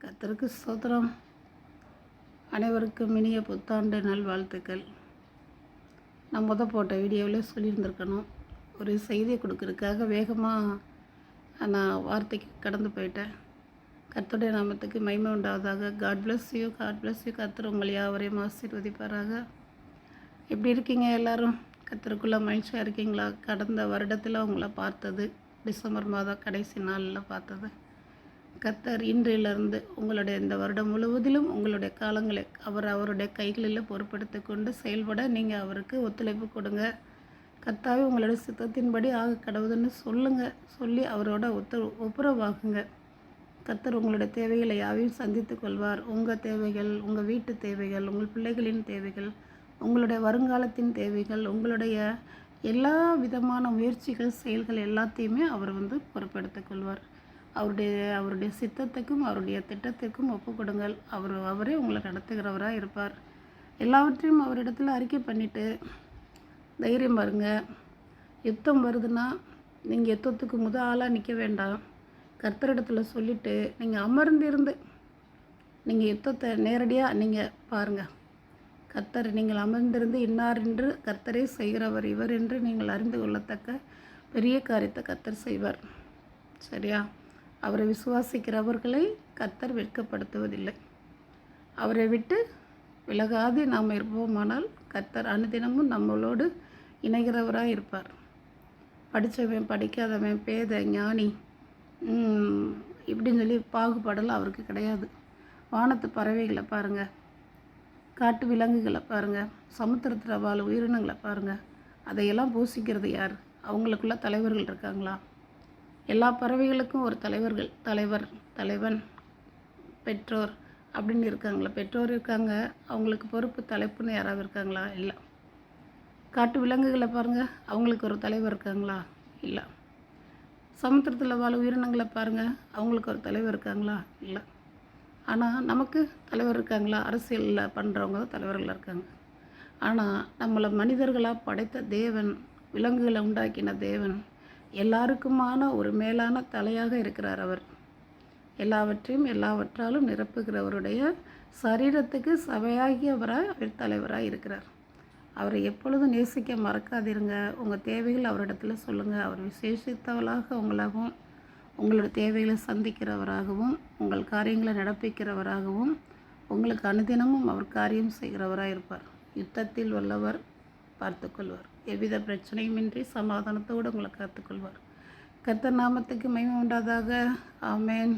கர்த்தருக்கு ஸ்தோத்திரம். அனைவருக்கும் இனிய புத்தாண்டு நல்வாழ்த்துக்கள். நான் போட்ட வீடியோவில் சொல்லியிருந்திருக்கணும். ஒரு செய்தியை கொடுக்கறதுக்காக வேகமாக நான் வார்த்தைக்கு கடந்து போயிட்டேன். கர்த்தருடைய நாமத்துக்கு மகிமை உண்டாவதாக. God bless you, God bless you. கர்த்தர் உங்களை யாவரையும் ஆசீர்வதிப்பாராக. எப்படி இருக்கீங்க எல்லோரும்? கர்த்தருக்குள்ளே மகிழ்ச்சியாக இருக்கீங்களா? கடந்த வருடத்தில் உங்களை பார்த்தது, டிசம்பர் மாதம் கடைசி நாளில் பார்த்தது. கர்த்தர் இன்றிலிருந்து உங்களுடைய இந்த வருடம் முழுவதிலும் உங்களுடைய காலங்களை அவருடைய கைகளில் பொறுப்படுத்தி கொண்டு செயல்பட நீங்கள் அவருக்கு ஒத்துழைப்பு கொடுங்க. கர்த்தாவே உங்களுடைய சித்தத்தின்படி ஆக கடவுதுன்னு சொல்லி அவரோட ஒப்புரவாகுங்க. கர்த்தர் உங்களுடைய தேவைகளை யாவையும் சந்தித்து கொள்வார். உங்கள் தேவைகள், உங்கள் வீட்டு தேவைகள், உங்கள் பிள்ளைகளின் தேவைகள், உங்களுடைய வருங்காலத்தின் தேவைகள், உங்களுடைய எல்லா விதமான முயற்சிகள், செயல்கள் எல்லாத்தையுமே அவர் பொறுப்பெடுத்துக் கொள்வார். அவருடைய சித்தத்துக்கும் அவருடைய திட்டத்திற்கும் ஒப்பு கொடுங்கள். அவரே உங்களை நடத்துகிறவராக இருப்பார். எல்லாவற்றையும் அவரிடத்தில் அறிக்கை பண்ணிவிட்டு தைரியம் பாருங்க. யுத்தம் வருதுன்னா நீங்கள் யுத்தத்துக்கு ஆளாக நிற்க வேண்டாம். கர்த்தரிடத்தில் சொல்லிவிட்டு நீங்கள் அமர்ந்திருந்து நீங்கள் யுத்தத்தை நேரடியாக நீங்கள் பாருங்கள். கர்த்தர் நீங்கள் அமர்ந்திருந்து இன்னார் என்று கர்த்தரே செய்கிறவர் இவர் என்று நீங்கள் அறிந்து கொள்ளத்தக்க பெரிய காரியத்தை கர்த்தர் செய்வார். சரியா? அவரை விசுவாசிக்கிறவர்களை கர்த்தர் வெட்கப்படுத்துவதில்லை. அவரை விட்டு விலகாது நாம் இருப்போமானால் கர்த்தர் அனுதினமும் நம்மளோடு இணைகிறவராக இருப்பார். படித்தவன், படிக்காதவன், பேத, ஞானி இப்படின்னு சொல்லி பாகுபாடெல்லாம் அவருக்கு கிடையாது. வானத்து பறவைகளை பாருங்கள், காட்டு விலங்குகளை பாருங்கள், சமுத்திரத்தில் வாழும் உயிரினங்களை பாருங்கள். அதையெல்லாம் போஷிக்கிறது யார்? அவங்களுக்குள்ள தலைவர்கள் இருக்காங்களா? எல்லா பறவைகளுக்கும் ஒரு தலைவன், பெற்றோர் அப்படின்னு இருக்காங்களா? பெற்றோர் இருக்காங்க, அவங்களுக்கு பொறுப்பு தலைப்புன்னு யாராவது இருக்காங்களா? இல்லை. காட்டு விலங்குகளை பாருங்கள், அவங்களுக்கு ஒரு தலைவர் இருக்காங்களா? இல்லை. சமுத்திரத்தில் வாழ உயிரினங்களை பாருங்கள், அவங்களுக்கு ஒரு தலைவர் இருக்காங்களா? இல்லை. ஆனால் நமக்கு தலைவர் இருக்காங்களா? அரசியலில் பண்ணுறவங்க தான் தலைவர்கள் இருக்காங்க. ஆனால் நம்மளை மனிதர்களாக படைத்த தேவன், விலங்குகளை உண்டாக்கின தேவன் எல்லாருக்குமான ஒரு மேலான தலையாக இருக்கிறார். அவர் எல்லாவற்றையும் எல்லாவற்றாலும் நிரப்புகிறவருடைய சரீரத்துக்கு சபையாகியவராய் அவர் தலைவராக இருக்கிறார். அவரை எப்பொழுதும் நேசிக்க மறக்காதிருங்க. உங்கள் தேவைகள் அவரிடத்துல சொல்லுங்கள். அவர் விசேஷித்தவளாக உங்களாகவும் உங்களுடைய தேவைகளை சந்திக்கிறவராகவும் உங்கள் காரியங்களை நடப்பிக்கிறவராகவும் உங்களுக்கு அனுதினமும் அவர் காரியம் செய்கிறவராக இருப்பார். யுத்தத்தில் வல்லவர், பார்த்துக்கொள்வார். எவ்வித பிரச்சனையுமின்றி சமாதானத்தோடு உங்களை காத்துக்கொள்வார். கர்த்தர் நாமத்துக்கு மகிமை உண்டாதாக. ஆமென்.